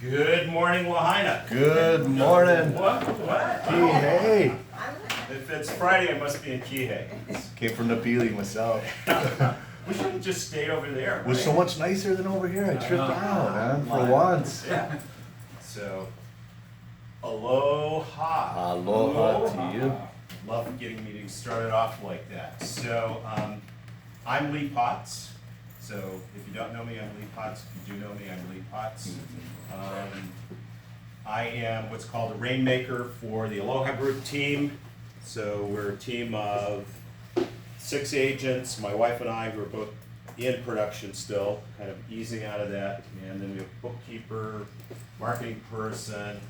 Good morning, Lahaina. Good morning. What? Kihei. If it's Friday, I must be in Kihei. Came from Napili myself. We should have just stayed over there. It was so much nicer than over here. I tripped out, man, for once. Yeah. So, aloha. Aloha to you. Love getting meetings started off like that. So, I'm Lee Potts. So, if you don't know me, I'm Lee Potts. If you do know me, I'm Lee Potts. I am what's called a rainmaker for the Aloha Group team. So, we're a team of 6 agents. My wife and I, we're both in production still, kind of easing out of that. And then we have a bookkeeper, marketing person,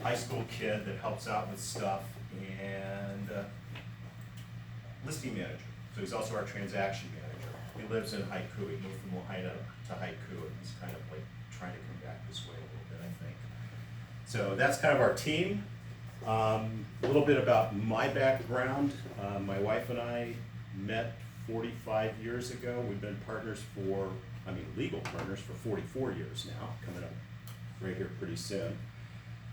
high school kid that helps out with stuff, and listing manager. So he's also our transaction manager. He lives in Haiku. He moved from Lahaina to Haiku, and he's kind of like trying to come back this way a little bit, I think. So that's kind of our team. A little bit about my background. My wife and I met 45 years ago. We've been partners for, legal partners for 44 years now, coming up right here pretty soon.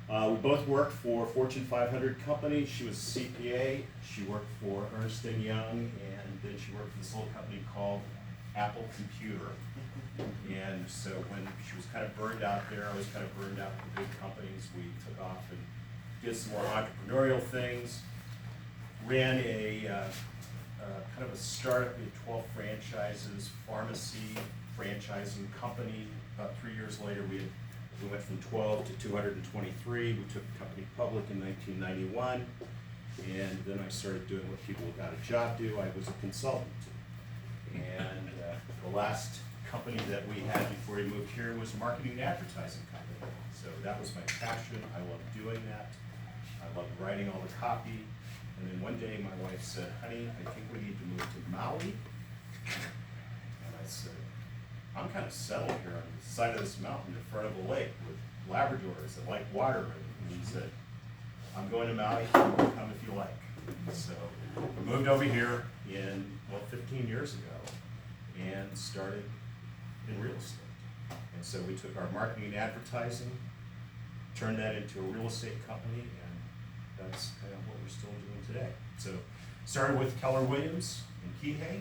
We both worked for Fortune 500 companies. She was a CPA. She worked for Ernst & Young, and then she worked for this little company called Apple Computer. And so when she was kind of burned out there, I was kind of burned out with the big companies. We took off and did some more entrepreneurial things. Ran a kind of a startup. We had 12 franchises, pharmacy franchising company. About 3 years later, we went from 12 to 223. We took the company public in 1991. And then I started doing what people without a job do. I was a consultant. And the last company that we had before we moved here was a marketing and advertising company. So that was my passion. I loved doing that. I loved writing all the copy. And then one day my wife said, honey, I think we need to move to Maui. And I said, I'm kind of settled here on the side of this mountain in front of a lake with Labradors that like water. And he said, I'm going to Maui, you can come if you like. And so we moved over here 15 years ago and started in real estate. And so we took our marketing and advertising, turned that into a real estate company, and that's kind of what we're still doing today. So started with Keller Williams in Kihei.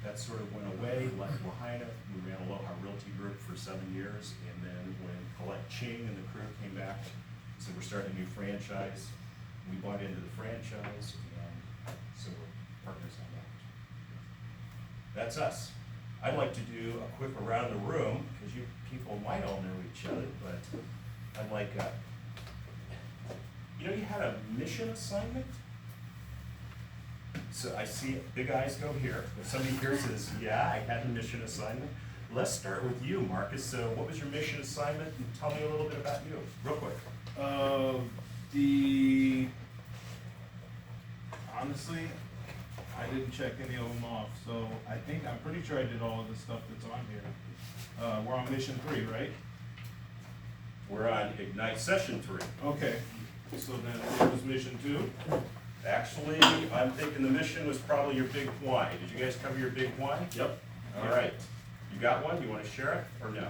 That sort of went away, left Lahaina. We ran Aloha Realty Group for 7 years, and then when Colette Ching and the crew came back, so we're starting a new franchise. We bought into the franchise, and so we're partners on that. That's us. I'd like to do a quick around the room, because you people might all know each other, but I'd like you had a mission assignment? So I see big eyes go here. If somebody here says, yeah, I had a mission assignment. Let's start with you, Marcus. So what was your mission assignment? And tell me a little bit about you, real quick. Honestly, I didn't check any of them off, so I'm pretty sure I did all of the stuff that's on here. We're on mission 3, right? We're on Ignite Session 3. Okay, so then it was mission 2? Actually, I'm thinking the mission was probably your big why. Did you guys cover your big why? Yep. All right. You got one? You want to share it or no?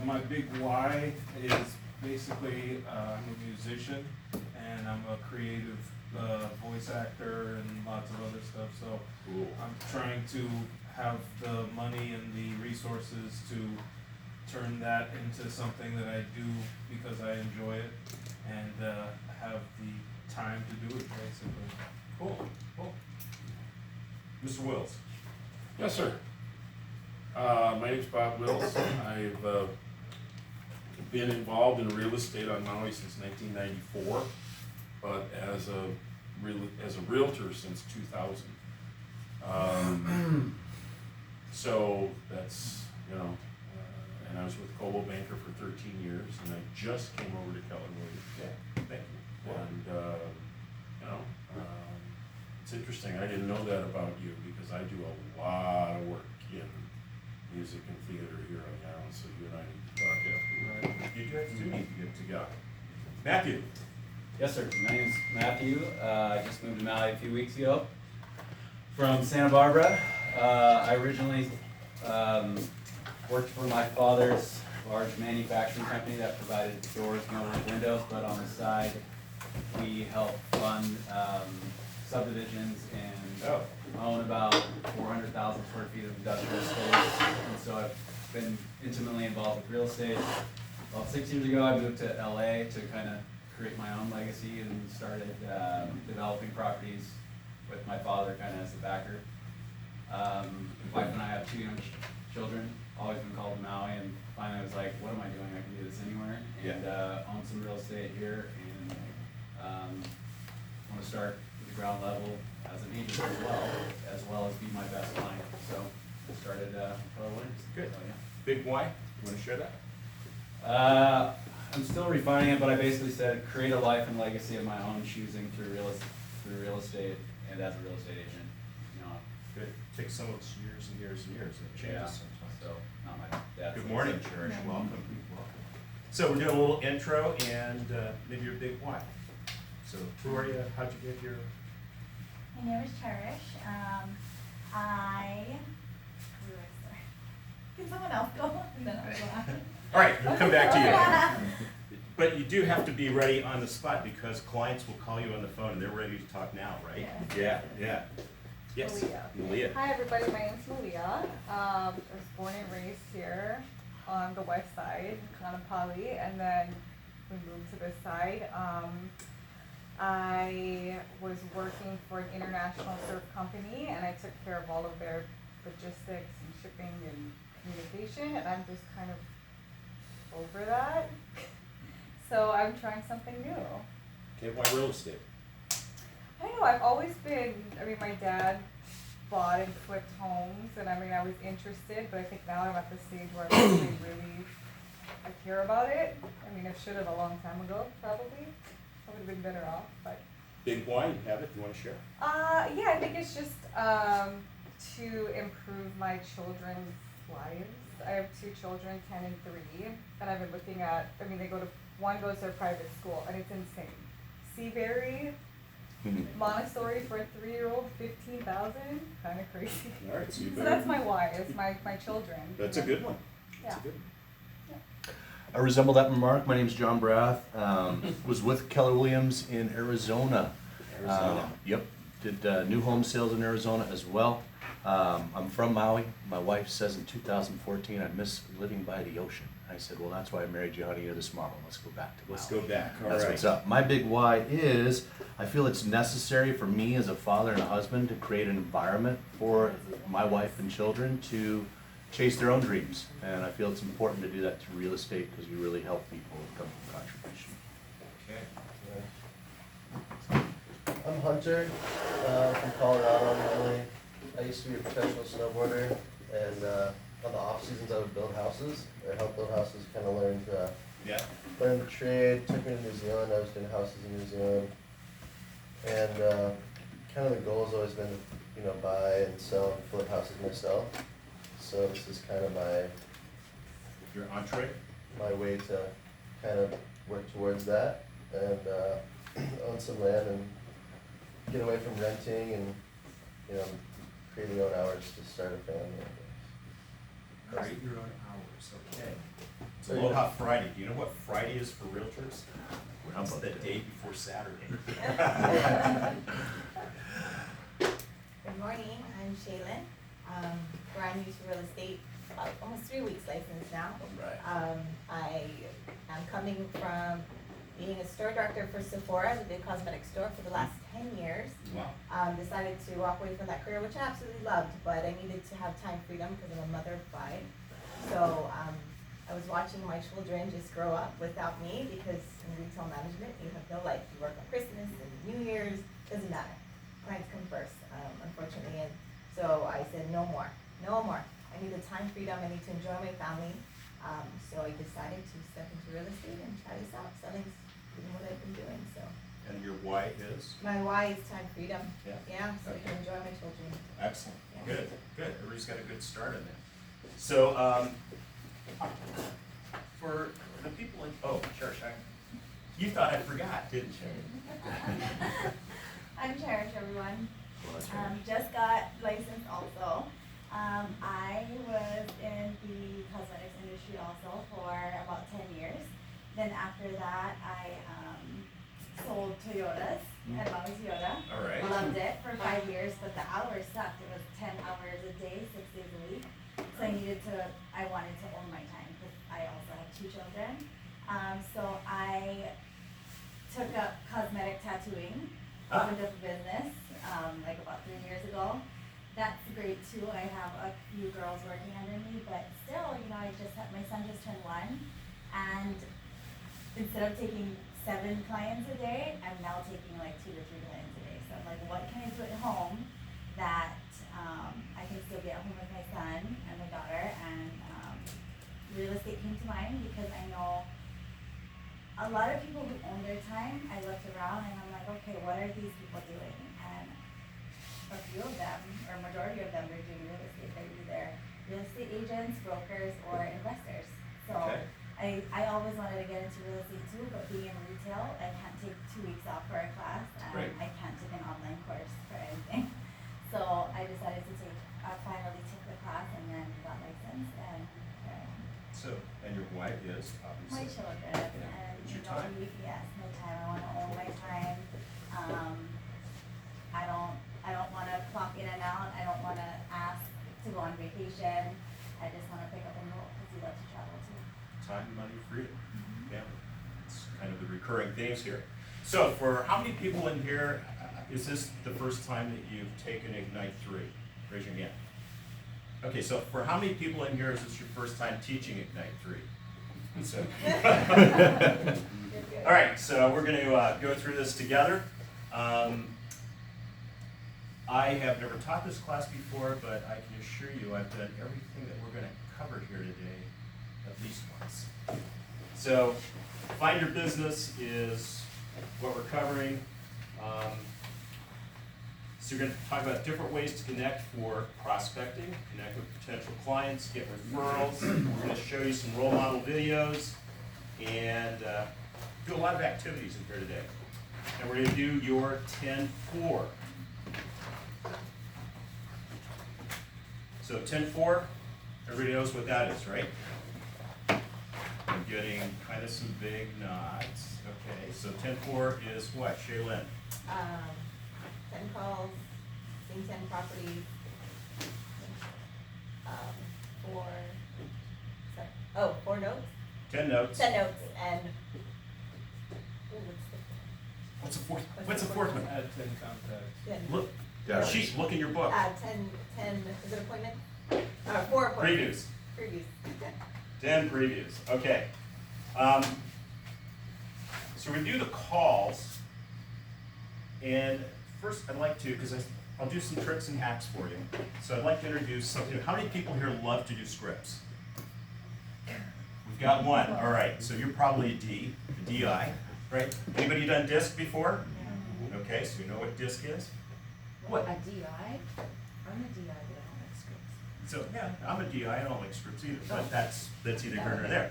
My big why is basically I'm a musician and I'm a creative voice actor and lots of other stuff. So Cool. I'm trying to have the money and the resources to turn that into something that I do because I enjoy it and have the time to do it, basically. Cool. Mr. Wills. Yes, sir. My name's Bob Wills. I've been involved in real estate on Maui since 1994, but as a realtor since 2000. So that's, and I was with Coldwell Banker for 13 years, and I just came over to Keller Williams. Yeah, thank you. And, it's interesting, I didn't know that about you because I do a lot of work in music and theater here on the island, so you and I need to talk after. Right. You guys do need to get together. Matthew. Yes, sir. My name's Matthew. I just moved to Maui a few weeks ago from Santa Barbara. I originally worked for my father's large manufacturing company that provided doors, motors, windows, but on the side, we help fund subdivisions and own about 400,000 square feet of industrial space. And so I've been intimately involved with real estate. About 6 years ago, I moved to LA to kind of create my own legacy and started developing properties with my father kind of as the backer. Wife and I have 2 young children, always been called to Maui, and finally I was like, what am I doing? I can do this anywhere. And own some real estate here, and want to start at the ground level as an agent as well as be my best client. So I started Fellow Winners. Good. So, yeah. Big why? You want to share that? I'm still refining it, but I basically said create a life and legacy of my own choosing through real estate and as a real estate agent. You know, Good. Takes some of us years and years and years, and it changes sometimes. so not my dad's. Good morning, Cherish. Welcome. So we're doing a little intro and maybe your big why. So who are you? How'd you get your? My name is Cherish. Where do I start? Can someone else go? And then I'll go after. All right, we'll come back to you. But you do have to be ready on the spot because clients will call you on the phone and they're ready to talk now, right? Yeah. Yes. Malia. Hi everybody, my name is Malia. I was born and raised here on the west side, Kanapali, and then we moved to this side. I was working for an international surf company and I took care of all of their logistics and shipping and communication, and I'm just kind of over that. So I'm trying something new. Okay, why real estate? I don't know, I've always been, my dad bought and flipped homes, and I was interested, but I think now I'm at the stage where I'm really, I care about it. I should have a long time ago, probably. I would have been better off, but. Big why, you have it, you want to share? Yeah, I think it's just, to improve my children's lives. I have 2 children, 10 and 3, and I've been looking at, one goes to a private school, and it's insane. Seabury, Montessori for a 3-year-old, $15,000, kind of crazy. All right, so you So better. that's my why, is my children. That's a good one. That's a Yeah. good one. I resemble that remark. My name's John Brath. Was with Keller Williams in Arizona. Yep. Did new home sales in Arizona as well. I'm from Maui. My wife says in 2014 I miss living by the ocean. I said, well, that's why I married you, honey. You're the smart one. Let's go back to Maui. Let's go back. All That's right. what's up. My big why is I feel it's necessary for me as a father and a husband to create an environment for my wife and children to chase their own dreams. And I feel it's important to do that through real estate because we really help people come from contribution. Okay. I'm Hunter from Colorado originally. I used to be a professional snowboarder, and on the off seasons I would build houses, or help build houses, kind of learn the trade. Took me to New Zealand. I was doing houses in New Zealand, and kind of the goal has always been to buy and sell and flip houses myself. So this is kind of Your entree? my way to kind of work towards that, and own some land and get away from renting and create your own hours to start a family. Create your own hours, okay. It's Aloha Friday. Do you know what Friday is for realtors? It's the day before Saturday. Good morning, I'm Shaylin. Brand new to real estate, about almost 3 weeks licensed now. I am coming from being a store director for Sephora, the big cosmetic store, for the last 10 years. Wow. Decided to walk away from that career, which I absolutely loved, but I needed to have time freedom because I'm a mother of 5. So I was watching my children just grow up without me, because in retail management, you have no life. You work on Christmas and New Year's, doesn't matter. Clients come first, unfortunately. And so I said, no more. I need the time freedom, I need to enjoy my family. So I decided to step into real estate and try this out. Selling's been what I've been doing, so. And your why is? My why is time freedom. Yeah. So I can enjoy my children. Excellent. Yeah. Good. Everybody's got a good start in there. So, for the people in, Cherish, you thought I forgot, didn't you? I'm Cherish, everyone. Well, that's right. Just got licensed also. I was in the cosmetics industry also for Toyotas at Maui Toyota. All right. Loved it for 5 years, but the hours sucked. It was 10 hours a day, 6 days a week. So I wanted to own my time because I also have 2 children. So I took up cosmetic tattooing, opened up a business, like about 3 years ago. That's great too. I have a few girls working under me, but still, my son just turned 1, and instead of taking 7 clients a day, I'm now taking like 2 to 3 clients a day. So I'm like, what can I do at home that I can still be at home with my son and my daughter? And real estate came to mind because I know a lot of people who own their time. I looked around and I'm like, okay, what are these people doing? And a few of them, or majority of them, are doing real estate. They're either real estate agents, brokers, or investors. So Okay. I always wanted to get into real estate too, but being in retail, I can't take 2 weeks off for a class, and Right. I can't take an online course for anything. So I decided to finally took the class and then got licensed, and So, and your wife is obviously. my children, and It's your time. yes, my time. I want to own my time. I don't want to clock in and out. I don't want to ask to go on vacation. I just want to pick up and roll because we love to travel too. Time, money, freedom. Yeah, it's kind of the recurring themes here. So, for how many people in here, is this the first time that you've taken Ignite 3? Raise your hand. Okay, so for how many people in here is this your first time teaching Ignite 3? So, all right, so we're going to go through this together. I have never taught this class before, but I can assure you I've done everything that we're going to cover here today at least once. So, find your business is what we're covering. So you're going to talk about different ways to connect for prospecting, connect with potential clients, get referrals. We're going to show you some role model videos and do a lot of activities in here today. And we're going to do your 10-4. So 10-4, everybody knows what that is, right? I'm getting kind of some big nods. Okay, so 10-4 is what, Shaylin? 10 calls, seeing 10 properties, 4 notes, 10 notes. 10 notes, and What's the fourth? What's the fourth one? Add 10 contacts. 10, Look, Yeah. sheet. Look in your book. 10, is it appointment? 4 appointments. Previews. Previews. 10 previews. Okay. So we do the calls, and first I'd like to, because I'll do some tricks and hacks for you. So I'd like to introduce something. How many people here love to do scripts? We've got one. All right. So you're probably a DI, right? Anybody done disc before? Okay. So you know what disc is? What? A DI? I'm a DI, but I don't like scripts. So yeah, I'm a DI. I don't like scripts either, but that's either here or there.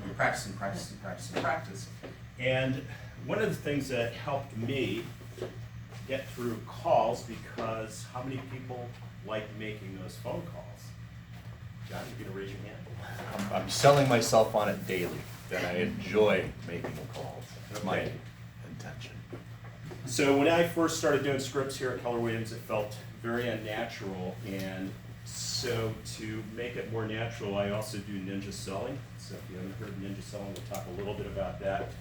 We practice and practice and practice and practice. And one of the things that helped me get through calls, because how many people like making those phone calls? John, you gonna raise your hand? I'm selling myself on it daily, that I enjoy making the calls. That's my Okay. intention. So when I first started doing scripts here at Keller Williams, it felt very unnatural, and so to make it more natural, I also do ninja selling. So if you haven't heard of ninja selling, we'll talk a little bit about that.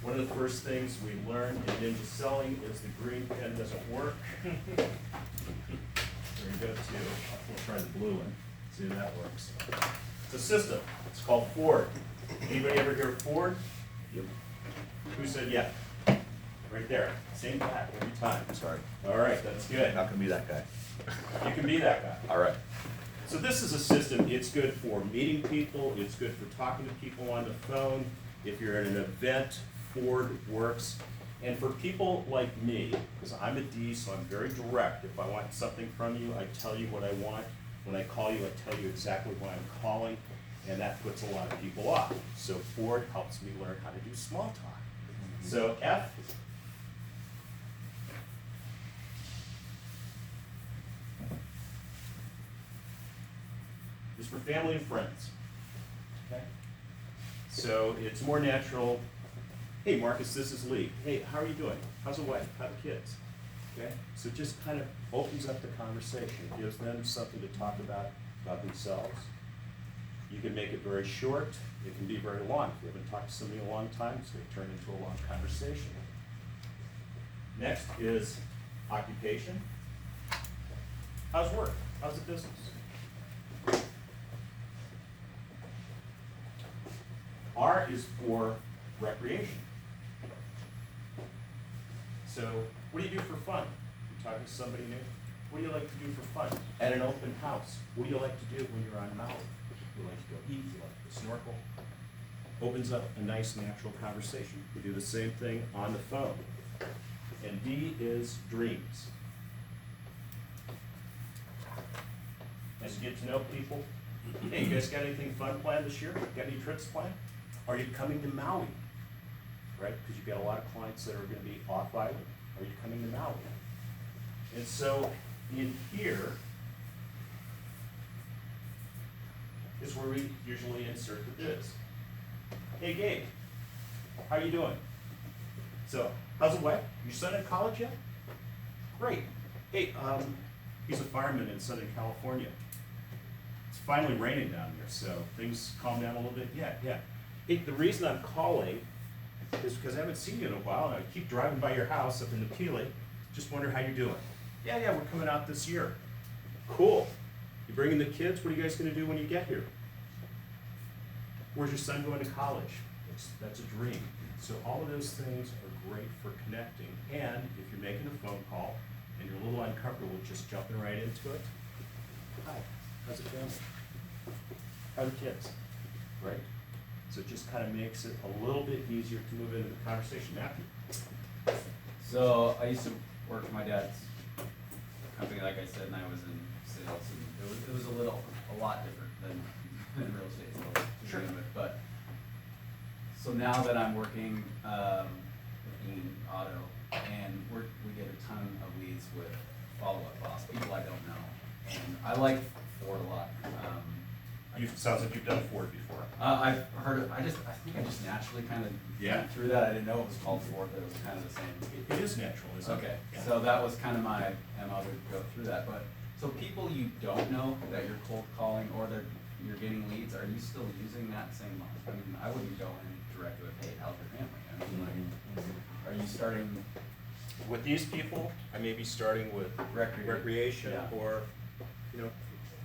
One of the first things we learned in ninja selling is the green pen doesn't work. There you go, too. We'll try the blue one, see if that works. It's a system. It's called Ford. Anybody ever hear of Ford? Yep. Who said yeah? Right there. Same clap every time. Sorry, All right, that's good. not gonna be that guy. You can be that guy. All right. So this is a system. It's good for meeting people. It's good for talking to people on the phone. If you're at an event, Ford works. And for people like me, because I'm a D, so I'm very direct. If I want something from you, I tell you what I want. When I call you, I tell you exactly why I'm calling, and that puts a lot of people off. So Ford helps me learn how to do small talk. So F is for family and friends. Okay? So it's more natural Hey Marcus, this is Lee. Hey, how are you doing? How's the wife? How are the kids? Okay? So it just kind of opens up the conversation, gives them something to talk about themselves. You can make it very short, it can be very long. If you haven't talked to somebody in a long time, it's going to turn into a long conversation. Next is occupation. How's work? How's the business? R is for recreation. So, what do you do for fun? You're talking to somebody new. What do you like to do for fun? At an open house, what do you like to do when you're on Maui? You like to go eat, you like to snorkel. Opens up a nice natural conversation. We do the same thing on the phone. And D is dreams. As you get to know people, hey, you guys got anything fun planned this year? Got any trips planned? Are you coming to Maui? Right? Because you've got a lot of clients that are going to be off island. Are you coming to Maui? And so in here is where we usually insert the biz. Hey Gabe, how you doing? So, how's the wife? Your son in college yet? Great. Hey, he's a fireman in Southern California. It's finally raining down there, so things calm down a little bit. Yeah. Hey, the reason I'm calling is because I haven't seen you in a while, and I keep driving by your house up in the Pele. Just wonder how you're doing. Yeah, we're coming out this year. Cool. You bringing the kids? What are you guys going to do when you get here? Where's your son going to college? That's a dream. So all of those things are great for connecting. And if you're making a phone call and you're a little uncomfortable with just jumping right into it, hi, how's the family? How are the kids? Right? So it just kind of makes it a little bit easier to move into the conversation. Matthew? So I used to work for my dad's company, like I said, and I was in sales, and it was a lot different than real estate sales to begin with. But so now that I'm working with Dean Auto, and we get a ton of leads with follow-up calls, people I don't know, and I like Ford a lot. Sounds like you've done Ford before. I've heard it. I think I just naturally kind of went through that. I didn't know it was called Ford, but it was kind of the same. It is natural, isn't it? Okay, Yeah. so that was kind of my MO to go through that. But so people you don't know that you're cold calling or that you're getting leads, are you still using that same model? I mean, I wouldn't go in direct with, hey, how's your family? I mean, like, are you starting With these people, I may be starting with recreation or,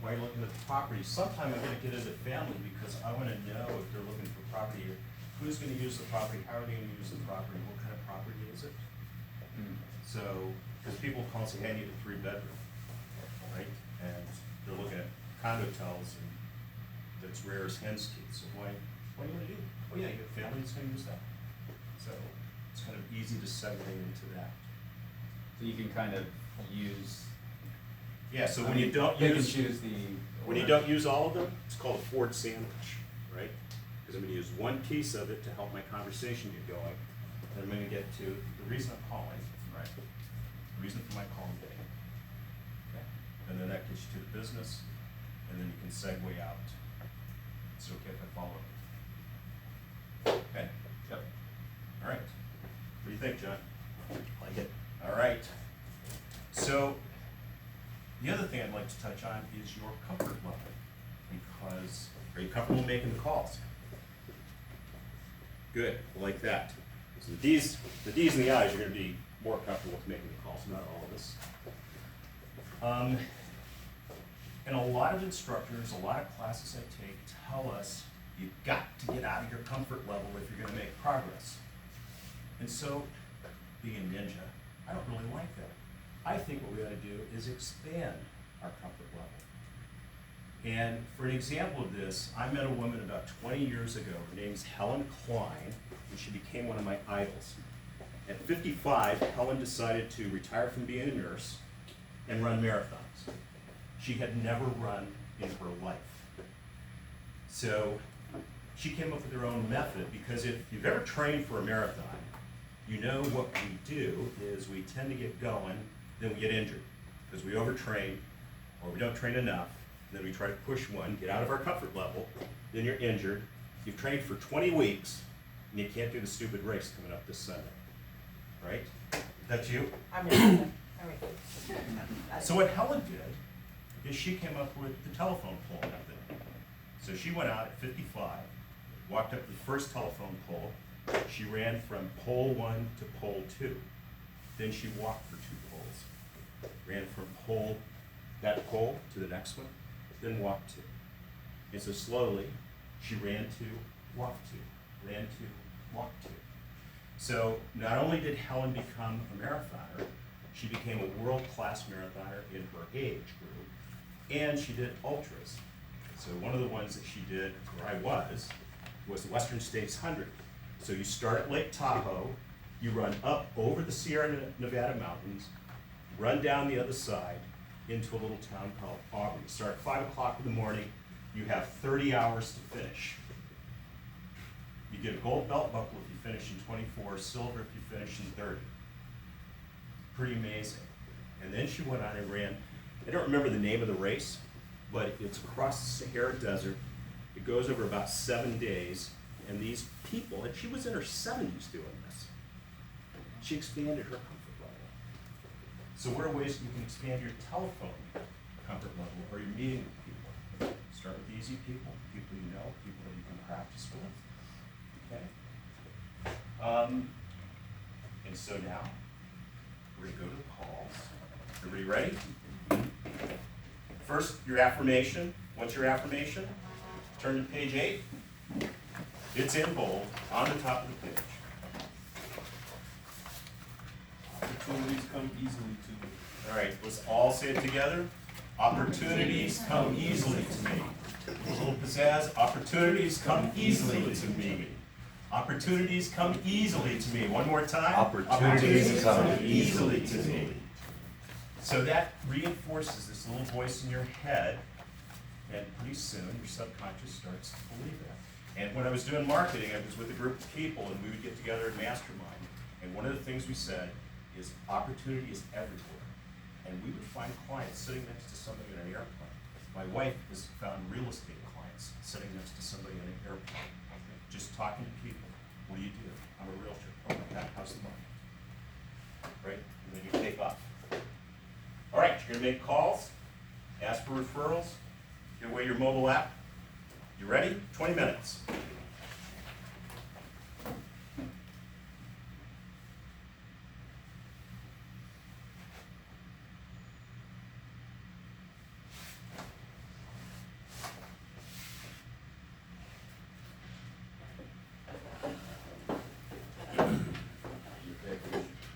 why are you looking at the property? Sometime I'm gonna get into family because I wanna know if they're looking for property, who's gonna use the property, how are they gonna use the property, what kind of property is it? So, because people call and say, hey, I need a 3-bedroom, right? And they're looking at condo towels and that's rare as hen's teeth, so what do you wanna do? Oh yeah, you got a family that's gonna use that. So, it's kind of easy to segue into that. so you can kind of use? Yeah, so when you don't Pick and use, choose the. when you don't use all of them, it's called a Ford sandwich, right? Because I'm gonna use one piece of it to help my conversation get going, and I'm gonna get to the reason I'm calling, right? The reason for my call today. Okay? And then that gets you to the business, and then you can segue out. It's okay if I follow up. Okay? Yep. All right. What do you think, John? Like it. All right. So, the other thing I'd like to touch on is your comfort level. Because, are you comfortable making the calls? Good, I like that. So the D's and the I's are going to be more comfortable with making the calls, not all of us. And a lot of instructors, a lot of classes I take tell us you've got to get out of your comfort level if you're going to make progress. And so, being a ninja, I don't really like that. I think what we ought to do is expand our comfort level. And for an example of this, I met a woman about 20 years ago. Her name's Helen Klein, and she became one of my idols. At 55, Helen decided to retire from being a nurse and run marathons. She had never run in her life. So she came up with her own method, because if you've ever trained for a marathon, you know what we do is we tend to get going, then we get injured because we overtrain or we don't train enough. Then we try to push one, get out of our comfort level, then you're injured. You've trained for 20 weeks, And you can't do the stupid race coming up this Sunday, right? That's you? I'm ready, I'm ready. So what Helen did is she came up with the telephone pole method. So she went out at 55, walked up to the first telephone pole. She ran from pole 1 to pole 2. Then she walked for 2 poles. Ran from that pole to the next one, then walked 2. And so slowly, she ran 2, walked 2, ran 2, walked 2. So not only did Helen become a marathoner, she became a world-class marathoner in her age group, and she did ultras. So one of the ones that she did where I was the Western States 100. So you start at Lake Tahoe, you run up over the Sierra Nevada mountains, run down the other side into a little town called Auburn. You start at 5 o'clock in the morning, you have 30 hours to finish. You get a gold belt buckle if you finish in 24, silver if you finish in 30. Pretty amazing. And then she went on and ran, I don't remember the name of the race, but it's across the Sahara Desert. It goes over about 7 days, and these people, and she was in her 70s doing this, she expanded her comfort level. So what are ways you can expand your telephone comfort level or your meeting with people? Start with easy people, people you know, people that you can practice with. Okay? And so now, we're going to go to the calls. Everybody ready? First, your affirmation. What's your affirmation? Turn to page 8. It's in bold, on the top of the page. Opportunities come easily to me. All right, let's all say it together. Opportunities come easily to me. A little pizzazz. Opportunities come easily to me. Opportunities come easily to me. One more time. Opportunities come easily to me. So that reinforces this little voice in your head, and pretty soon your subconscious starts to believe that. And when I was doing marketing, I was with a group of people, and we would get together and mastermind. And one of the things we said is opportunity is everywhere. And we would find clients sitting next to somebody in an airplane. My wife has found real estate clients sitting next to somebody in an airplane, just talking to people. What do you do? I'm a realtor. Oh my God, how's the money? Right? And then you take off. All right, you're gonna make calls, ask for referrals, give away your mobile app. You ready? 20 minutes.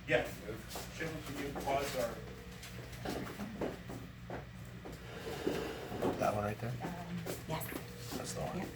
Yeah. Jim, can you pause our... That one right there? Yes. That's the one. Yep.